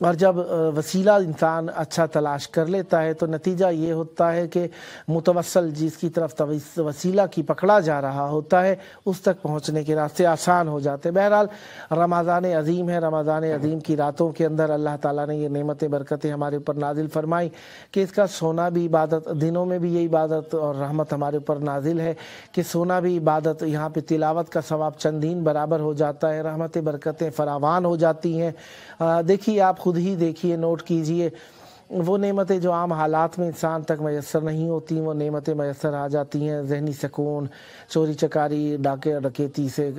اور جب وسیلہ انسان اچھا تلاش کر لیتا ہے تو نتیجہ یہ ہوتا ہے کہ متوسل جس کی طرف وسیلہ کی پکڑا جا رہا ہوتا ہے اس تک پہنچنے کے راستے آسان ہو جاتے ہیں۔ بہرحال رمضان عظیم ہے، رمضان عظیم کی راتوں کے اندر اللہ تعالیٰ نے یہ نعمتیں برکتیں ہمارے اوپر نازل فرمائی کہ اس کا سونا بھی عبادت، دنوں میں بھی یہ عبادت اور رحمت ہمارے اوپر نازل ہے کہ سونا بھی عبادت، یہاں پہ تلاوت کا ثواب چندین برابر ہو جاتا ہے، رحمتیں برکتیں فراوان ہو جاتی ہیں۔ دیکھیے، آپ خود ہی دیکھیے، نوٹ کیجئے، وہ نعمتیں جو عام حالات میں انسان تک میسر نہیں ہوتی وہ نعمتیں میسر آ جاتی ہیں، ذہنی سکون، چوری چکاری، ڈاکے ڈکیتی سے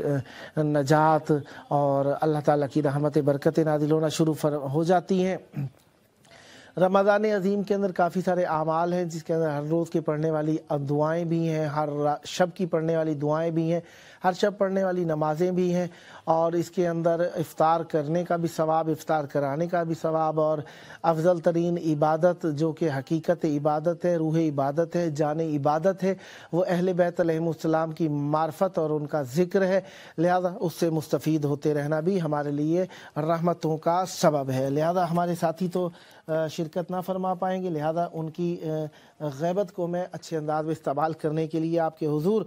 نجات، اور اللہ تعالیٰ کی رحمتیں برکتیں نازل ہونا شروع ہو جاتی ہیں۔ رمضان عظیم کے اندر کافی سارے اعمال ہیں جس کے اندر ہر روز کی پڑھنے والی دعائیں بھی ہیں، ہر شب کی پڑھنے والی دعائیں بھی ہیں، ہر شب پڑھنے والی نمازیں بھی ہیں، اور اس کے اندر افطار کرنے کا بھی ثواب، افطار کرانے کا بھی ثواب، اور افضل ترین عبادت جو کہ حقیقت عبادت ہے، روح عبادت ہے، جان عبادت ہے، وہ اہل بیت علیہم السلام کی معرفت اور ان کا ذکر ہے، لہذا اس سے مستفید ہوتے رہنا بھی ہمارے لیے رحمتوں کا سبب ہے۔ لہذا ہمارے ساتھی تو شرکت نہ فرما پائیں گے، لہذا ان کی غیبت کو میں اچھے انداز میں استعمال کرنے کے لیے آپ کے حضور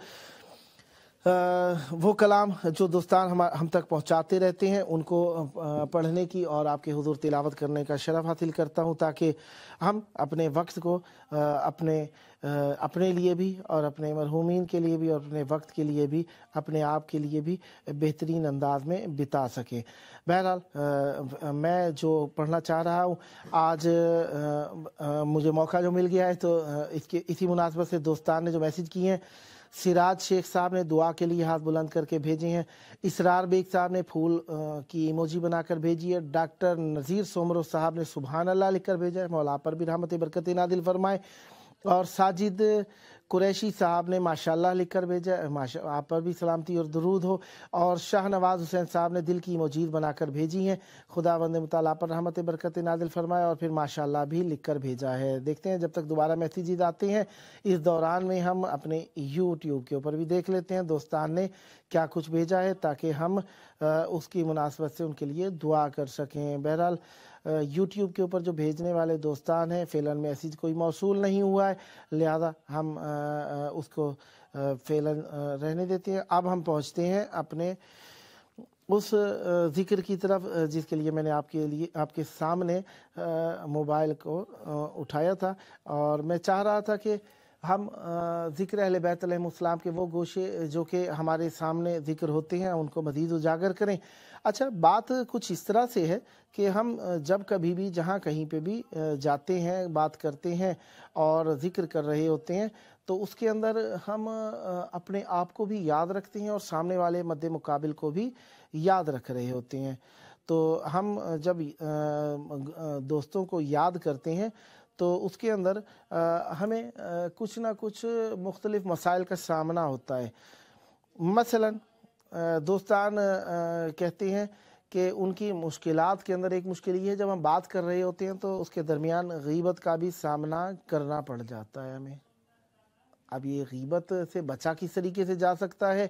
وہ کلام جو دوستان ہم تک پہنچاتے رہتے ہیں ان کو پڑھنے کی اور آپ کے حضور تلاوت کرنے کا شرف حاصل کرتا ہوں، تاکہ ہم اپنے وقت کو اپنے لیے بھی اور اپنے مرحومین کے لیے بھی اور اپنے وقت کے لیے بھی، اپنے آپ کے لیے بھی بہترین انداز میں بتا سکیں۔ بہرحال میں جو پڑھنا چاہ رہا ہوں آج، مجھے موقع جو مل گیا ہے تو اسی مناسبت سے دوستان نے جو میسیج کیے ہیں، سراج شیخ صاحب نے دعا کے لیے ہاتھ بلند کر کے بھیجے ہیں، اسرار بیگ صاحب نے پھول کی ایموجی بنا کر بھیجی ہے، ڈاکٹر نذیر سومرو صاحب نے سبحان اللہ لکھ کر بھیجا ہے، مولا پر بھی رحمت برکت نازل فرمائے، اور ساجد قریشی صاحب نے ماشاءاللہ لکھ کر بھیجا ہے، آپ پر بھی سلامتی اور درود ہو، اور شاہ نواز حسین صاحب نے دل کی ایموجیز بنا کر بھیجی ہیں، خداوند متعالی پر رحمت برکت نازل فرمائے، اور پھر ماشاءاللہ بھی لکھ کر بھیجا ہے۔ دیکھتے ہیں جب تک دوبارہ میسیجز آتے ہیں، اس دوران میں ہم اپنے یوٹیوب کے اوپر بھی دیکھ لیتے ہیں دوستان نے کیا کچھ بھیجا ہے، تاکہ ہم اس کی مناسبت سے ان کے لیے دعا کر سکیں۔ بہرحال یوٹیوب کے اوپر جو بھیجنے والے دوستان ہیں فعلاً میسیج کوئی موصول نہیں ہوا ہے، لہذا ہم اس کو فعلاً رہنے دیتے ہیں۔ اب ہم پہنچتے ہیں اپنے اس ذکر کی طرف جس کے لیے میں نے آپ کے سامنے موبائل کو اٹھایا تھا، اور میں چاہ رہا تھا کہ ہم ذکر اہل بیت علیہم السلام کے وہ گوشے جو کہ ہمارے سامنے ذکر ہوتے ہیں ان کو مزید اجاگر کریں۔ اچھا، بات کچھ اس طرح سے ہے کہ ہم جب کبھی بھی جہاں کہیں پہ بھی جاتے ہیں، بات کرتے ہیں اور ذکر کر رہے ہوتے ہیں، تو اس کے اندر ہم اپنے آپ کو بھی یاد رکھتے ہیں اور سامنے والے مد مقابل کو بھی یاد رکھ رہے ہوتے ہیں۔ تو ہم جب دوستوں کو یاد کرتے ہیں تو اس کے اندر ہمیں کچھ نہ کچھ مختلف مسائل کا سامنا ہوتا ہے۔ مثلاً دوستان کہتے ہیں کہ ان کی مشکلات کے اندر ایک مشکل یہ ہے، جب ہم بات کر رہے ہوتے ہیں تو اس کے درمیان غیبت کا بھی سامنا کرنا پڑ جاتا ہے ہمیں۔ اب یہ غیبت سے بچا کس طریقے سے جا سکتا ہے؟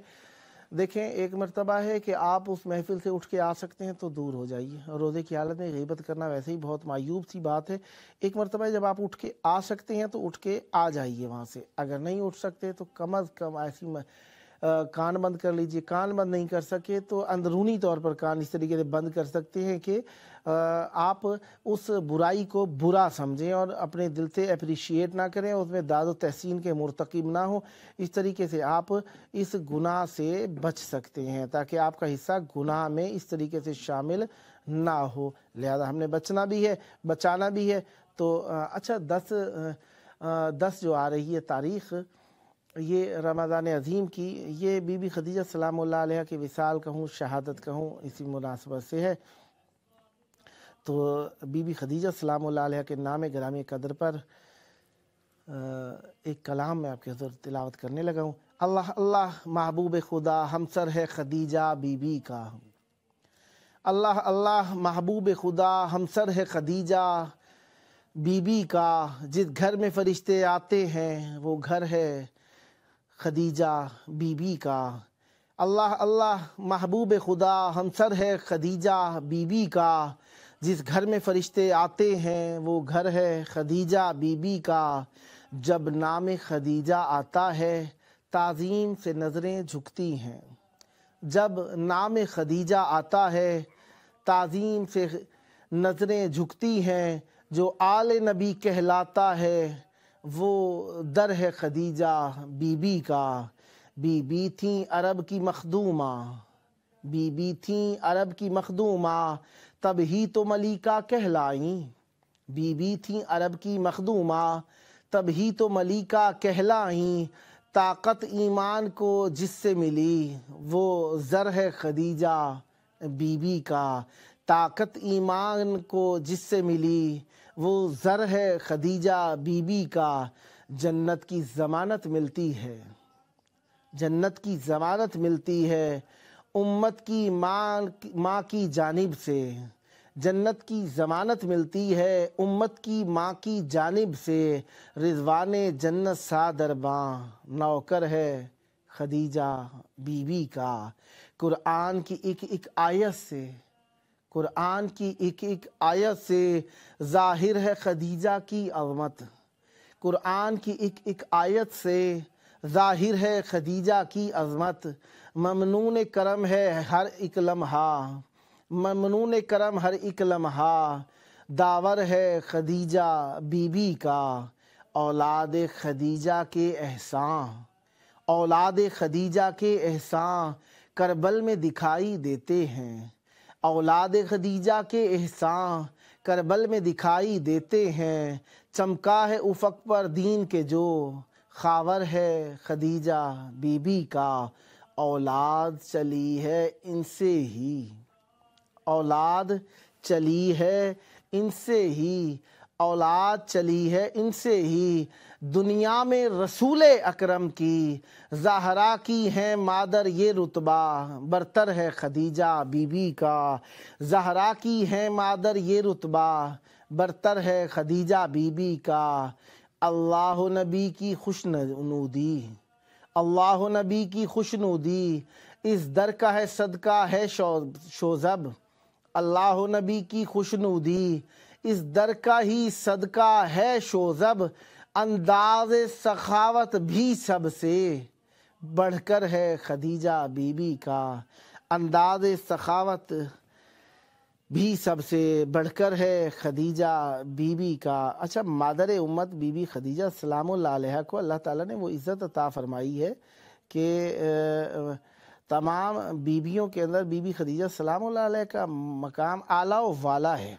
دیکھیں، ایک مرتبہ ہے کہ آپ اس محفل سے اٹھ کے آ سکتے ہیں تو دور ہو جائیے، روزے کی حالت میں غیبت کرنا ویسے ہی بہت معیوب سی بات ہے۔ ایک مرتبہ جب آپ اٹھ کے آ سکتے ہیں تو اٹھ کے آ جائیے وہاں سے، اگر نہیں اٹھ سکتے تو کم از کم ایسی کان بند کر لیجئے، کان بند نہیں کر سکے تو اندرونی طور پر کان اس طریقے سے بند کر سکتے ہیں کہ آپ اس برائی کو برا سمجھیں اور اپنے دل سے اپریشیٹ نہ کریں، اس میں داد و تحسین کے مرتکب نہ ہوں۔ اس طریقے سے آپ اس گناہ سے بچ سکتے ہیں تاکہ آپ کا حصہ گناہ میں اس طریقے سے شامل نہ ہو۔ لہذا ہم نے بچنا بھی ہے، بچانا بھی ہے۔ تو اچھا، 10 جو آ رہی ہے تاریخ یہ رمضان عظیم کی، یہ بی بی خدیجہ سلام اللہ علیہ کی وصال کہوں، شہادت کہوں، اسی مناسبت سے ہے۔ تو بی بی خدیجہ سلام اللہ علیہ کے نام گرامی قدر پر ایک کلام میں آپ کے حضور تلاوت کرنے لگا ہوں۔ اللہ اللہ محبوب خدا ہمسر ہے خدیجہ بی بی کا، اللہ اللہ محبوب خدا ہمسر ہے خدیجہ بی بی کا، جس گھر میں فرشتے آتے ہیں وہ گھر ہے خدیجہ بی بی کا۔ اللہ اللہ محبوب خدا ہمسر ہے خدیجہ بی بی کا، جس گھر میں فرشتے آتے ہیں وہ گھر ہے خدیجہ بی بی کا، جب نام خدیجہ آتا ہے تعظیم سے نظریں جھکتی ہیں، جب نام خدیجہ آتا ہے تعظیم سے نظریں جھکتی ہیں، جو آل نبی کہلاتا ہے وہ در ہے خدیجہ بی بی کا، بی بی تھیں عرب کی مخدومہ، بی بی تھیں عرب کی مخدومہ، تب ہی تو ملیکہ کہلائیں، بی بی تھیں عرب کی مخدومہ تب ہی تو ملیکہ کہلائیں، طاقت ایمان کو جس سے ملی وہ زر ہے خدیجہ بی بی کا، طاقت ایمان کو جس سے ملی وہ زر ہے خدیجہ بی بی کا، جنت کی ضمانت ملتی ہے، جنت کی ضمانت ملتی ہے امت کی ماں کی جانب سے، جنت کی ضمانت ملتی ہے امت کی ماں کی جانب سے، رضوان جنت سادرباں نوکر ہے خدیجہ بی بی کا، قرآن کی ایک ایک آیت سے، قرآن کی ایک ایک آیت سے ظاہر ہے خدیجہ کی عظمت، قرآن کی ایک ایک آیت سے ظاہر ہے خدیجہ کی عظمت، ممنون کرم ہے ہر ایک لمحہ، ممنون کرم ہر ایک لمحہ، داور ہے خدیجہ بی بی کا، اولاد خدیجہ کے احسان، اولاد خدیجہ کے احسان کربل میں دکھائی دیتے ہیں، اولاد خدیجہ کے احسان کربل میں دکھائی دیتے ہیں، چمکا ہے افق پر دین کے جو خاور ہے خدیجہ بی بی کا، اولاد چلی ہے ان سے ہی، اولاد چلی ہے ان سے ہی، اولاد چلی ہے ان سے ہی، دنیا میں رسول اکرم کی زہرا کی ہے مادر یہ رتبہ، برتر ہے خدیجہ بی بی کا، زہرا کی ہے مادر یہ رتبہ، برتر ہے خدیجہ بی بی کا، اللہ نبی کی خوشنودی، اللہ نبی کی خوشنودی اس در کا ہے صدقہ ہے شوذب، اللہ نبی کی خوشنودی اس در کا ہی صدقہ ہے شوذب، انداز سخاوت بھی سب سے بڑھ کر ہے خدیجہ بی بی کا، انداز سخاوت بھی سب سے بڑھ کر ہے خدیجہ بی بی کا۔ اچھا، مادر امت بی بی خدیجہ سلام اللہ علیہ کو اللہ تعالیٰ نے وہ عزت عطا فرمائی ہے کہ تمام بیویوں کے اندر بی بی خدیجہ سلام اللہ علیہ کا مقام اعلیٰ و والا ہے۔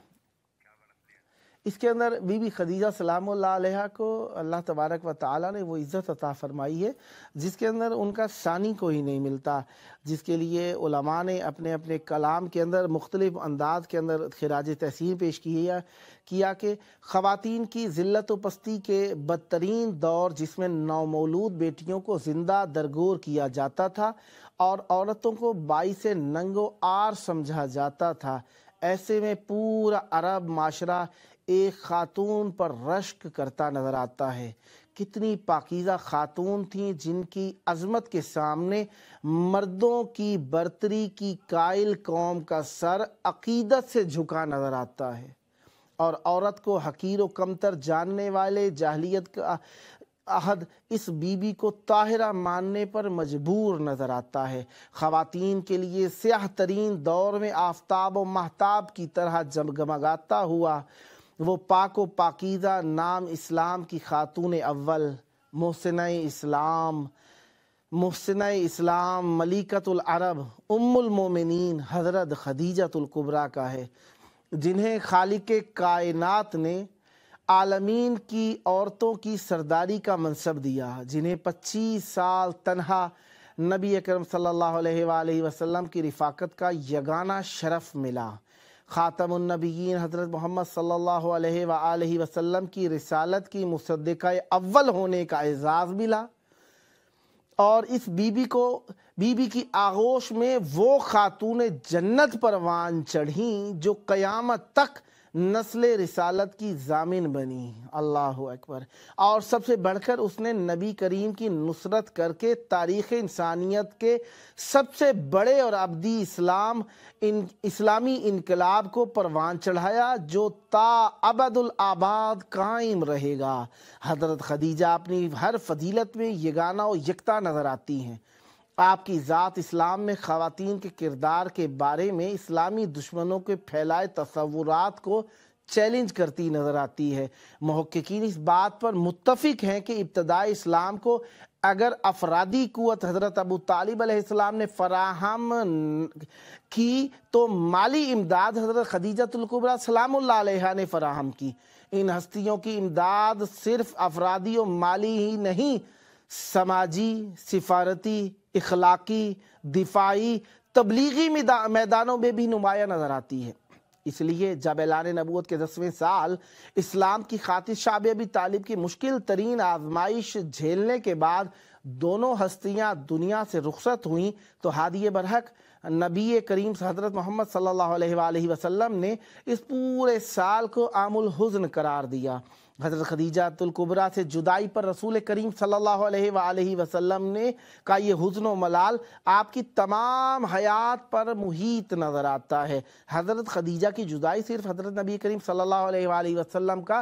اس کے اندر بی بی خدیجہ سلام اللہ علیہ کو اللہ تبارک و تعالیٰ نے وہ عزت عطا فرمائی ہے جس کے اندر ان کا ثانی کوئی نہیں ملتا، جس کے لیے علماء نے اپنے اپنے کلام کے اندر مختلف انداز کے اندر خراج تحسین پیش کیا کہ خواتین کی ذلت و پستی کے بدترین دور جس میں نومولود بیٹیوں کو زندہ درگور کیا جاتا تھا اور عورتوں کو باعث ننگ و عار سمجھا جاتا تھا، ایسے میں پورا عرب معاشرہ ایک خاتون پر رشک کرتا نظر آتا ہے۔ کتنی پاکیزہ خاتون تھیں جن کی عظمت کے سامنے مردوں کی برتری کی قائل قوم کا سر عقیدت سے جھکا نظر آتا ہے، اور عورت کو حقیر و کمتر جاننے والے جاہلیت کا عہد اس بی بی کو طاہرہ ماننے پر مجبور نظر آتا ہے۔ خواتین کے لیے سیاہ ترین دور میں آفتاب و مہتاب کی طرح جگمگاتا ہوا وہ پاک و پاکیزہ نام اسلام کی خاتون اول محسنہ اسلام ملیکۃ العرب ام المومنین حضرت خدیجۃ الکبریٰ کا ہے، جنہیں خالق کائنات نے عالمین کی عورتوں کی سرداری کا منصب دیا، جنہیں 25 سال تنہا نبی اکرم صلی اللہ علیہ وآلہ وسلم کی رفاقت کا یگانہ شرف ملا، خاتم النبیین حضرت محمد صلی اللہ علیہ وآلہ وسلم کی رسالت کی مصدقہ اول ہونے کا اعزاز ملا، اور اس بی بی کی آغوش میں وہ خاتون جنت پروان چڑھیں جو قیامت تک نسل رسالت کی ضامن بنی۔ اللہ اکبر۔ اور سب سے بڑھ کر اس نے نبی کریم کی نصرت کر کے تاریخ انسانیت کے سب سے بڑے اور ابدی اسلامی انقلاب کو پروان چڑھایا جو تا ابد الآباد قائم رہے گا۔ حضرت خدیجہ اپنی ہر فضیلت میں یگانہ و یکتا نظر آتی ہیں۔ آپ کی ذات اسلام میں خواتین کے کردار کے بارے میں اسلامی دشمنوں کے پھیلائے تصورات کو چیلنج کرتی نظر آتی ہے۔ محققین اس بات پر متفق ہیں کہ ابتدائی اسلام کو اگر افرادی قوت حضرت ابو طالب علیہ السلام نے فراہم کی تو مالی امداد حضرت خدیجہ الکبریٰ سلام اللہ علیہا نے فراہم کی۔ ان ہستیوں کی امداد صرف افرادی و مالی ہی نہیں، سماجی، سفارتی، اخلاقی، دفاعی، تبلیغی میدانوں میں بھی نمایاں نظر آتی ہے۔ اس لیے جب اعلان نبوت کے 10ویں سال اسلام کی خاطر شعب ابی طالب کی مشکل ترین آزمائش جھیلنے کے بعد دونوں ہستیاں دنیا سے رخصت ہوئیں تو ہادی برحق نبی کریم حضرت محمد صلی اللہ علیہ وآلہ وسلم نے اس پورے سال کو عام الحزن قرار دیا۔ حضرت خدیجہ الکبریٰ سے جدائی پر رسول کریم صلی اللہ علیہ وآلہ وسلم نے کا یہ حزن و ملال آپ کی تمام حیات پر محیط نظر آتا ہے۔ حضرت خدیجہ کی جدائی صرف حضرت نبی کریم صلی اللہ علیہ وآلہ وسلم کا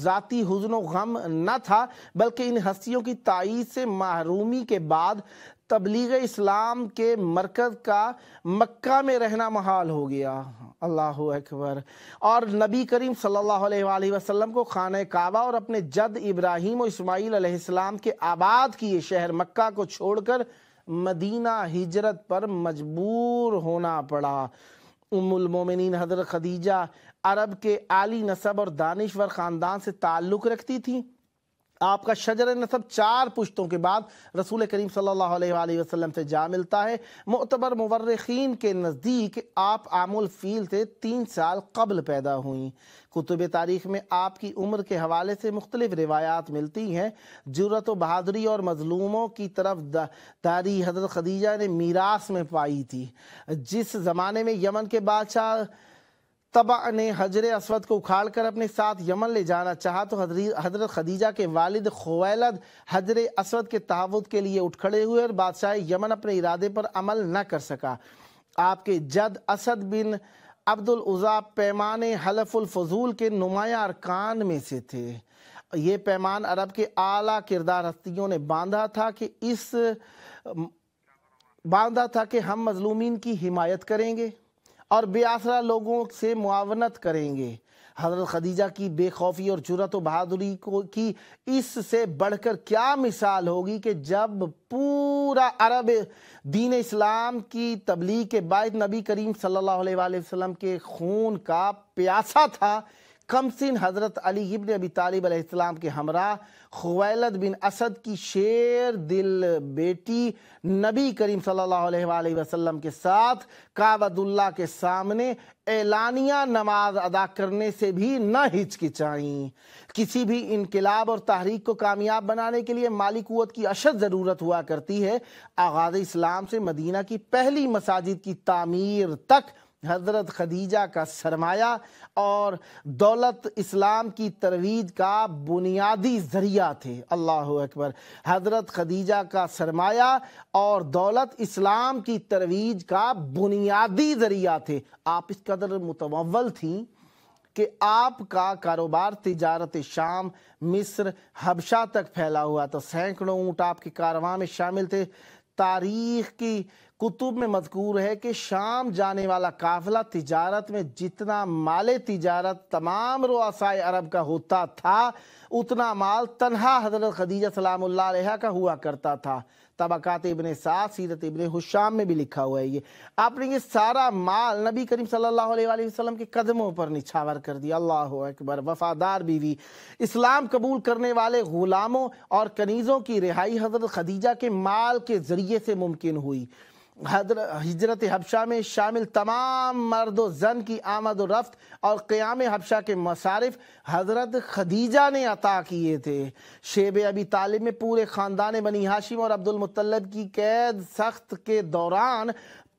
ذاتی حزن و غم نہ تھا، بلکہ ان ہستیوں کی تائید سے محرومی کے بعد تبلیغ اسلام کے مرکز کا مکہ میں رہنا محال ہو گیا۔ اللہ اکبر۔ اور نبی کریم صلی اللہ علیہ وآلہ وسلم کو خانہ کعبہ اور اپنے جد ابراہیم و اسماعیل علیہ السلام کے آباد کیے شہر مکہ کو چھوڑ کر مدینہ ہجرت پر مجبور ہونا پڑا۔ ام المومنین حضرت خدیجہ عرب کے عالی نسب اور دانشور خاندان سے تعلق رکھتی تھیں۔ آپ کا شجر نسب 4 پشتوں کے بعد رسول کریم صلی اللہ علیہ وآلہ وسلم سے جا ملتا ہے۔ معتبر مورخین کے نزدیک آپ عام الفیل سے 3 سال قبل پیدا ہوئیں۔ کتب تاریخ میں آپ کی عمر کے حوالے سے مختلف روایات ملتی ہیں۔ جرأت و بہادری اور مظلوموں کی طرف داری حضرت خدیجہ نے میراث میں پائی تھی۔ جس زمانے میں یمن کے بادشاہ طبع نے حجر اسود کو اکھاڑ کر اپنے ساتھ یمن لے جانا چاہا تو حضرت خدیجہ کے والد خویلد حجر اسود کے تحفظ کے لیے اٹھ کھڑے ہوئے اور بادشاہ یمن اپنے ارادے پر عمل نہ کر سکا۔ آپ کے جد اسد بن عبد العزیٰ پیمان حلف الفضول کے نمایاں ارکان میں سے تھے۔ یہ پیمان عرب کے اعلیٰ کردار ہستیوں نے باندھا تھا کہ ہم مظلومین کی حمایت کریں گے اور بے آسرا لوگوں سے معاونت کریں گے۔ حضرت خدیجہ کی بے خوفی اور جرأت و بہادری کی اس سے بڑھ کر کیا مثال ہوگی کہ جب پورا عرب دین اسلام کی تبلیغ کے باعث نبی کریم صلی اللہ علیہ وآلہ وسلم کے خون کا پیاسا تھا، کم سن حضرت علی ابن ابی طالب علیہ السلام کے ہمراہ خویلد بن اسد کی شیر دل بیٹی نبی کریم صلی اللہ علیہ وآلہ وسلم کے ساتھ کعبۃ اللہ کے سامنے اعلانیہ نماز ادا کرنے سے بھی نہ ہچکچائیں۔ کسی بھی انقلاب اور تحریک کو کامیاب بنانے کے لیے مالی قوت کی اشد ضرورت ہوا کرتی ہے۔ آغاز اسلام سے مدینہ کی پہلی مساجد کی تعمیر تک حضرت خدیجہ کا سرمایہ اور دولت اسلام کی ترویج کا بنیادی ذریعہ تھے۔ اللہ اکبر۔ حضرت خدیجہ کا سرمایہ اور دولت اسلام کی ترویج کا بنیادی ذریعہ تھے۔ آپ اس قدر متمول تھیں کہ آپ کا کاروبار تجارت شام، مصر، حبشہ تک پھیلا ہوا تو سینکڑوں اونٹ آپ کے کارواں میں شامل تھے۔ تاریخ کی کتب میں مذکور ہے کہ شام جانے والا قافلہ تجارت میں جتنا مال تجارت تمام رؤسائے عرب کا ہوتا تھا اتنا مال تنہا حضرت خدیجہ سلام اللہ علیہا کا ہوا کرتا تھا۔ طبقات ابن سعد، سیرت ابن حشام میں بھی لکھا ہوا ہے یہ۔ آپ نے یہ سارا مال نبی کریم صلی اللہ علیہ وآلہ وسلم کے قدموں پر نچھاور کر دیا۔ اللہ اکبر۔ وفادار بیوی، اسلام قبول کرنے والے غلاموں اور کنیزوں کی رہائی حضرت خدیجہ کے مال کے ذریعے سے ممکن ہوئی۔ ہجرت حبشہ میں شامل تمام مرد و زن کی آمد و رفت اور قیام حبشہ کے مصارف حضرت خدیجہ نے عطا کیے تھے۔ شیب ابی طالب میں پورے خاندان بنی ہاشم اور عبد المطلب کی قید سخت کے دوران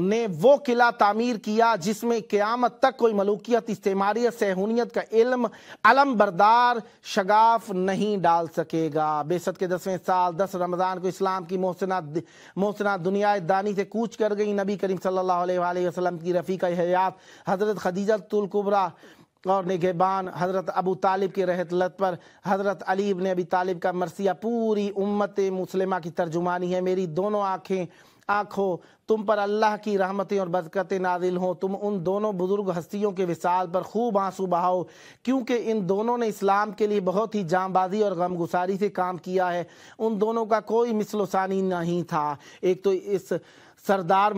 نے وہ قلعہ تعمیر کیا جس میں قیامت تک کوئی ملوکیت، استعماریت، صہیونیت کا علم بردار شگاف نہیں ڈال سکے گا۔ بعثت کے 10ویں سال 10 رمضان کو اسلام کی محسنات دنیا دانی سے کوچ کر گئی۔ نبی کریم صلی اللہ علیہ وآلہ وسلم کی رفیقہ حیات حضرت خدیجۃ الکبریٰ اور نگہبان حضرت ابو طالب کے رحلت پر حضرت علی ابن ابی طالب کا مرثیہ پوری امت مسلمہ کی ترجمانی ہے۔ میری دونوں آنکھوں تم پر اللہ کی رحمتیں اور برکتیں نازل ہوں۔ تم ان دونوں بزرگ ہستیوں کے وصال پر خوب آنسو بہاؤ، کیونکہ ان دونوں نے اسلام کے لیے بہت ہی جاں بازی اور غم گساری سے کام کیا ہے۔ ان دونوں کا کوئی مثل و ثانی نہیں تھا۔ ایک تو اس سردار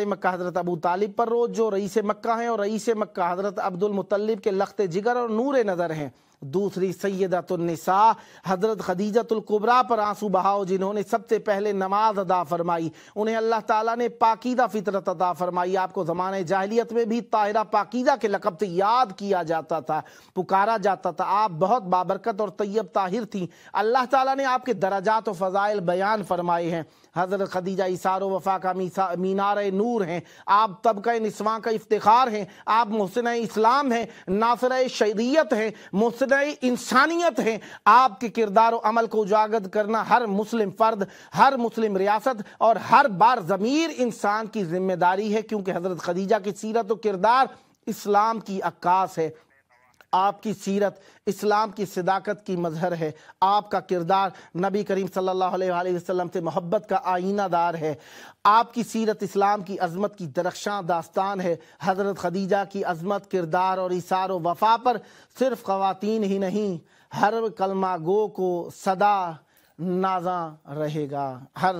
مکہ حضرت ابو طالب پر روز جو رئیس مکہ ہیں، اور رئیس مکہ حضرت عبد المطلب کے لخت جگر اور نور نظر ہیں۔ دوسری سیدۃ النساء حضرت خدیجۃ الکبریٰ پر آنسو بہاؤ، جنہوں نے سب سے پہلے نماز ادا فرمائی۔ انہیں اللہ تعالیٰ نے پاکیزہ فطرت عطا فرمائی۔ آپ کو زمانہ جاہلیت میں بھی طاہرہ پاکیزہ کے لقب سے یاد کیا جاتا تھا، پکارا جاتا تھا۔ آپ بہت بابرکت اور طیب طاہر تھیں۔ اللہ تعالیٰ نے آپ کے درجات و فضائل بیان فرمائے ہیں۔ حضرت خدیجہ ایثار و وفا کا مینار نور ہیں۔ آپ طبقہ نسواں کا افتخار ہیں۔ آپ محسنہ اسلام ہیں، ناصرہ شریعت ہیں، محسنہ انسانیت ہیں۔ آپ کے کردار و عمل کو اجاگر کرنا ہر مسلم فرد، ہر مسلم ریاست اور ہر بار ضمیر انسان کی ذمہ داری ہے، کیونکہ حضرت خدیجہ کی سیرت و کردار اسلام کی عکاس ہے۔ آپ کی سیرت اسلام کی صداقت کی مظہر ہے۔ آپ کا کردار نبی کریم صلی اللہ علیہ وآلہ وسلم سے محبت کا آئینہ دار ہے۔ آپ کی سیرت اسلام کی عظمت کی درخشاں داستان ہے۔ حضرت خدیجہ کی عظمت، کردار اور ایثار و وفا پر صرف خواتین ہی نہیں، ہر کلمہ گو کو صدا نازاں رہے گا، ہر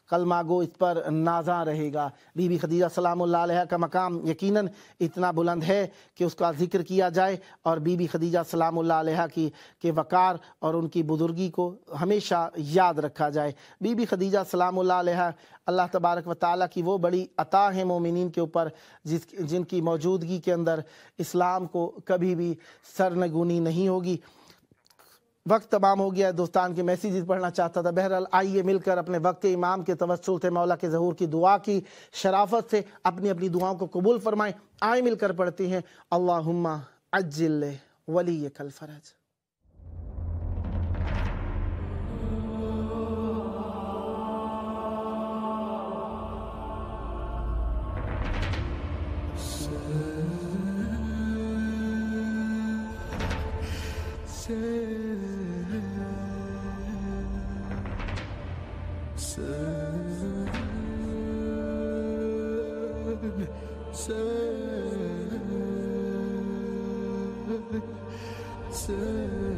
کلمہ گو اس پر نازاں رہے گا۔ بی بی خدیجہ سلام اللہ علیہ کا مقام یقیناً اتنا بلند ہے کہ اس کا ذکر کیا جائے، اور بی بی خدیجہ سلام اللہ علیہ کے وقار اور ان کی بزرگی کو ہمیشہ یاد رکھا جائے۔ بی بی خدیجہ سلام اللہ علیہ اللہ تبارک و تعالیٰ کی وہ بڑی عطا ہے مومنین کے اوپر، جن کی موجودگی کے اندر اسلام کو کبھی بھی سرنگونی نہیں ہوگی۔ وقت تمام ہو گیا ہے دوستان، کے میسیجز پڑھنا چاہتا تھا۔ بہرحال آئیے مل کر اپنے وقت کے امام کے توسل سے مولا کے ظہور کی دعا کی شرافت سے اپنی اپنی دعاؤں کو قبول فرمائیں۔ آئیں مل کر پڑھتے ہیں اللہم عجل ولیک الفرج۔ Say